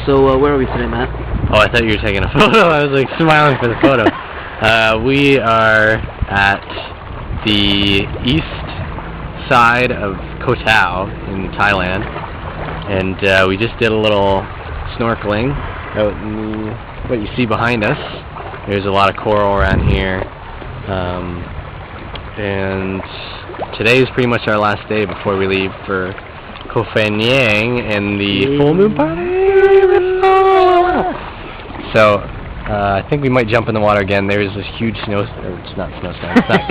So where are we today, Matt? Oh, I thought you were taking a photo. I was like smiling for the photo. We are at the east side of Koh Tao in Thailand, and we just did a little snorkeling out in what you see behind us. There's a lot of coral around here, and today is pretty much our last day before we leave for Koh Phangan and the full moon party. So I think we might jump in the water again. There was this huge it's not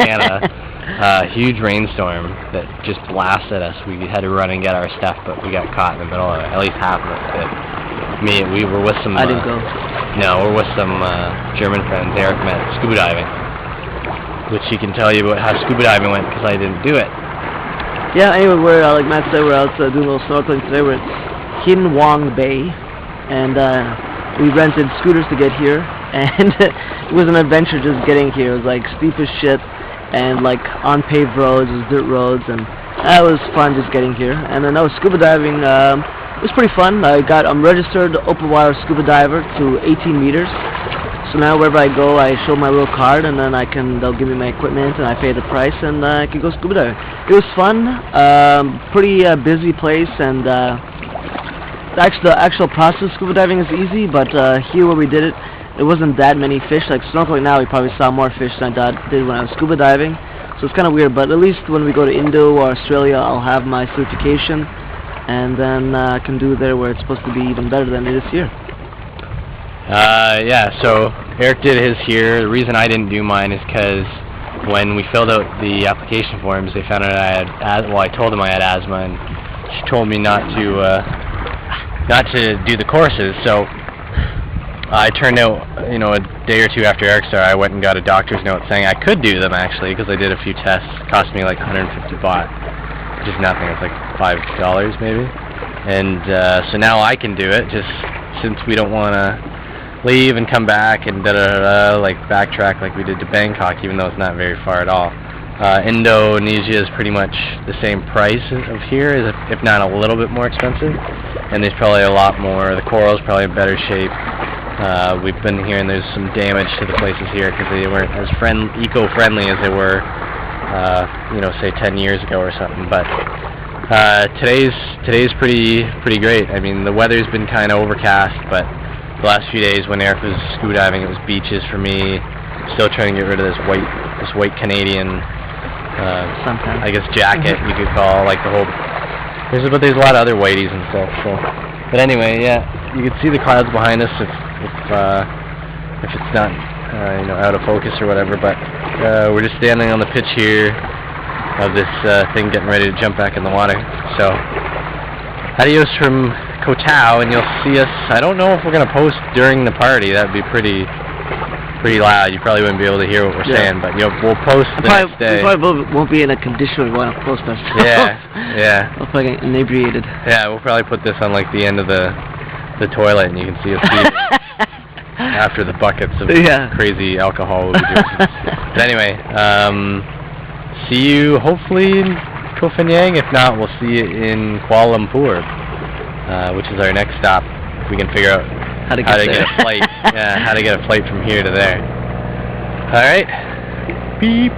Canada, huge rainstorm that just blasted us. We had to run and get our stuff, but we got caught in the middle of it, at least half of it. We were with some... I didn't go. No, we're with some German friends. Eric met scuba diving, which he can tell you about how scuba diving went, because I didn't do it. Yeah, anyway, we're, like Matt said, we're out doing a little snorkeling today. We're at Hin Wong Bay, and we rented scooters to get here, and it was an adventure just getting here. It was like steep as shit, and like unpaved roads, it was dirt roads, and it was fun just getting here. And then scuba diving, it was pretty fun. I'm registered open water scuba diver to 18 meters. So now wherever I go, I show my little card, and then they'll give me my equipment, and I pay the price, and I can go scuba diving. It was fun, pretty busy place, and the actual process of scuba diving is easy, but here where we did it, there wasn't that many fish. Like snorkeling now, we probably saw more fish than I did when I was scuba diving. So it's kind of weird, but at least when we go to Indo or Australia, I'll have my certification, and then I can do there where it's supposed to be even better than it is here. Yeah, so Eric did his here. The reason I didn't do mine is because when we filled out the application forms, they found out I had I told them I had asthma, and she told me not to do the courses. So I turned out, a day or two after Eric started, I went and got a doctor's note saying I could do them, actually, because I did a few tests. It cost me like 150 baht, which is nothing. It's like $5 maybe. And so now I can do it, just since we don't want to leave and come back and like backtrack like we did to Bangkok, even though it's not very far at all. Indonesia is pretty much the same price of here, if not a little bit more expensive, and there's probably a lot more. The coral's probably in better shape. We've been hearing there's some damage to the places here because they weren't as eco-friendly as they were, say 10 years ago or something. But today's pretty great. I mean, the weather's been kind of overcast, but the last few days when Eric was scuba diving, it was beaches for me. Still trying to get rid of this white Canadian, I guess jacket you could call, like the whole. There's a lot of other whiteys and stuff. So, but anyway, yeah, you can see the clouds behind us if it's not out of focus or whatever. But we're just standing on the pitch here of this thing, getting ready to jump back in the water. So, adios from Koh Tao, and you'll see us. I don't know if we're gonna post during the party. That'd be pretty loud. You probably wouldn't be able to hear what we're saying, but we'll post the next day. We probably won't be in a condition where we want to post ourselves. Yeah. We'll probably get inebriated. Yeah, we'll probably put this on like the end of the toilet, and you can see us leaving after the buckets of crazy alcohol we'll be doing. But anyway, see you hopefully in Koh Phangan. If not, we'll see you in Kuala Lumpur, which is our next stop. If we can figure out how to get a flight. Yeah, how to get a flight from here to there. All right. Beep.